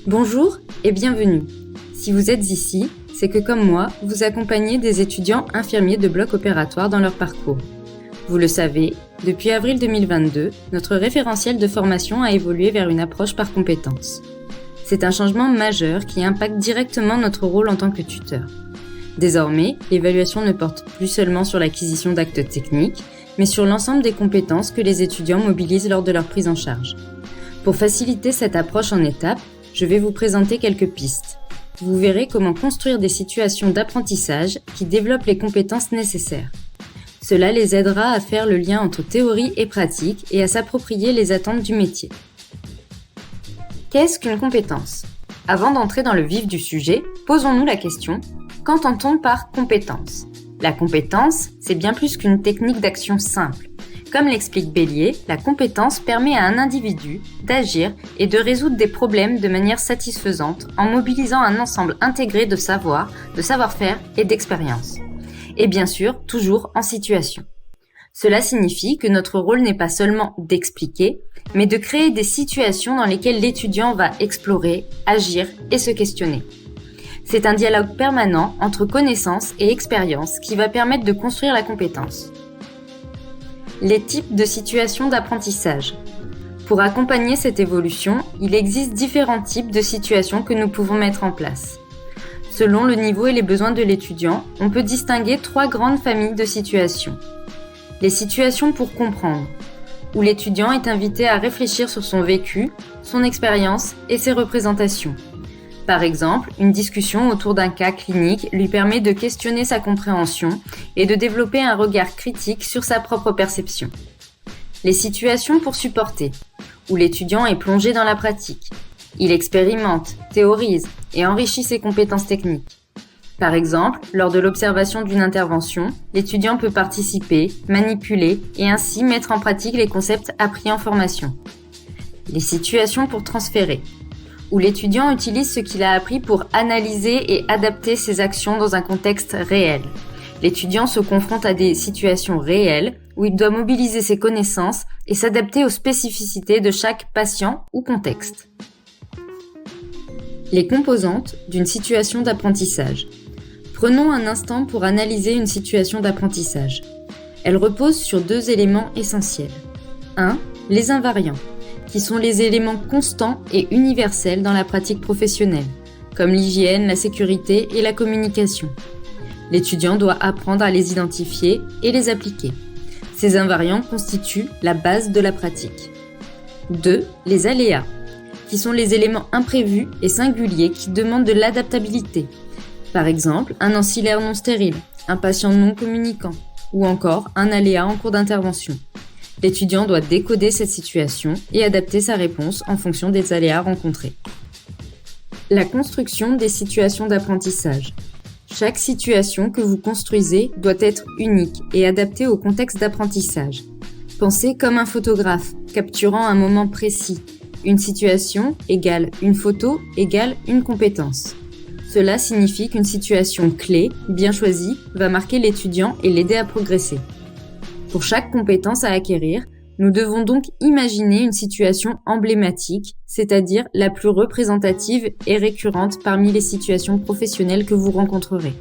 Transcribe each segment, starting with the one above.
Bonjour et bienvenue. Si vous êtes ici, c'est que comme moi, vous accompagnez des étudiants infirmiers de bloc opératoire dans leur parcours. Vous le savez, depuis avril 2022, notre référentiel de formation a évolué vers une approche par compétences. C'est un changement majeur qui impacte directement notre rôle en tant que tuteur. Désormais, l'évaluation ne porte plus seulement sur l'acquisition d'actes techniques, mais sur l'ensemble des compétences que les étudiants mobilisent lors de leur prise en charge. Pour faciliter cette approche en étapes, je vais vous présenter quelques pistes. Vous verrez comment construire des situations d'apprentissage qui développent les compétences nécessaires. Cela les aidera à faire le lien entre théorie et pratique et à s'approprier les attentes du métier. Qu'est-ce qu'une compétence ? Avant d'entrer dans le vif du sujet, posons-nous la question, qu'entend-on par compétence ? La compétence, c'est bien plus qu'une technique d'action simple. Comme l'explique Bélier, la compétence permet à un individu d'agir et de résoudre des problèmes de manière satisfaisante en mobilisant un ensemble intégré de savoir, de savoir-faire et d'expérience. Et bien sûr, toujours en situation. Cela signifie que notre rôle n'est pas seulement d'expliquer, mais de créer des situations dans lesquelles l'étudiant va explorer, agir et se questionner. C'est un dialogue permanent entre connaissance et expérience qui va permettre de construire la compétence. Les types de situations d'apprentissage. Pour accompagner cette évolution, il existe différents types de situations que nous pouvons mettre en place. Selon le niveau et les besoins de l'étudiant, on peut distinguer 3 grandes familles de situations. Les situations pour comprendre, où l'étudiant est invité à réfléchir sur son vécu, son expérience et ses représentations. Par exemple, une discussion autour d'un cas clinique lui permet de questionner sa compréhension et de développer un regard critique sur sa propre perception. Les situations pour supporter, où l'étudiant est plongé dans la pratique. Il expérimente, théorise et enrichit ses compétences techniques. Par exemple, lors de l'observation d'une intervention, l'étudiant peut participer, manipuler et ainsi mettre en pratique les concepts appris en formation. Les situations pour transférer, où l'étudiant utilise ce qu'il a appris pour analyser et adapter ses actions dans un contexte réel. L'étudiant se confronte à des situations réelles où il doit mobiliser ses connaissances et s'adapter aux spécificités de chaque patient ou contexte. Les composantes d'une situation d'apprentissage. Prenons un instant pour analyser une situation d'apprentissage. Elle repose sur 2 éléments essentiels. 1. Les invariants, qui sont les éléments constants et universels dans la pratique professionnelle, comme l'hygiène, la sécurité et la communication. L'étudiant doit apprendre à les identifier et les appliquer. Ces invariants constituent la base de la pratique. 2. Les aléas, qui sont les éléments imprévus et singuliers qui demandent de l'adaptabilité. Par exemple, un ancillaire non stérile, un patient non communicant, ou encore un aléa en cours d'intervention. L'étudiant doit décoder cette situation et adapter sa réponse en fonction des aléas rencontrés. La construction des situations d'apprentissage. Chaque situation que vous construisez doit être unique et adaptée au contexte d'apprentissage. Pensez comme un photographe, capturant un moment précis. Une situation égale une photo égale une compétence. Cela signifie qu'une situation clé, bien choisie, va marquer l'étudiant et l'aider à progresser. Pour chaque compétence à acquérir, nous devons donc imaginer une situation emblématique, c'est-à-dire la plus représentative et récurrente parmi les situations professionnelles que vous rencontrerez.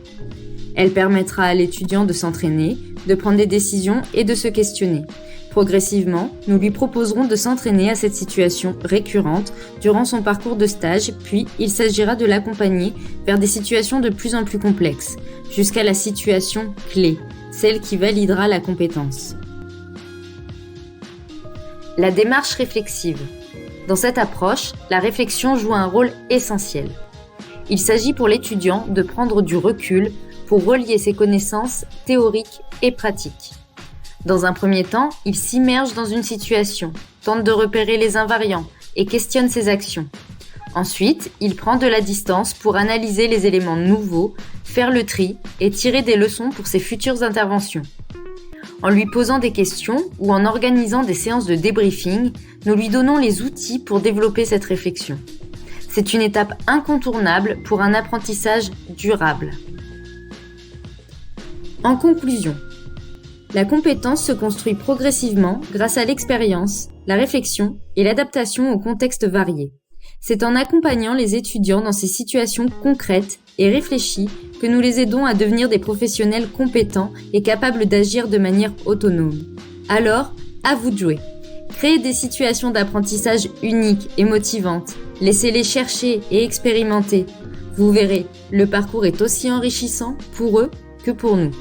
Elle permettra à l'étudiant de s'entraîner, de prendre des décisions et de se questionner. Progressivement, nous lui proposerons de s'entraîner à cette situation récurrente durant son parcours de stage, puis il s'agira de l'accompagner vers des situations de plus en plus complexes, jusqu'à la situation clé, celle qui validera la compétence. La démarche réflexive. Dans cette approche, la réflexion joue un rôle essentiel. Il s'agit pour l'étudiant de prendre du recul pour relier ses connaissances théoriques et pratiques. Dans un premier temps, il s'immerge dans une situation, tente de repérer les invariants et questionne ses actions. Ensuite, il prend de la distance pour analyser les éléments nouveaux, faire le tri et tirer des leçons pour ses futures interventions. En lui posant des questions ou en organisant des séances de débriefing, nous lui donnons les outils pour développer cette réflexion. C'est une étape incontournable pour un apprentissage durable. En conclusion, La compétence se construit progressivement grâce à l'expérience, la réflexion et l'adaptation aux contextes variés. C'est en accompagnant les étudiants dans ces situations concrètes et réfléchies que nous les aidons à devenir des professionnels compétents et capables d'agir de manière autonome. Alors, à vous de jouer. Créez des situations d'apprentissage uniques et motivantes. Laissez-les chercher et expérimenter. Vous verrez, le parcours est aussi enrichissant pour eux que pour nous.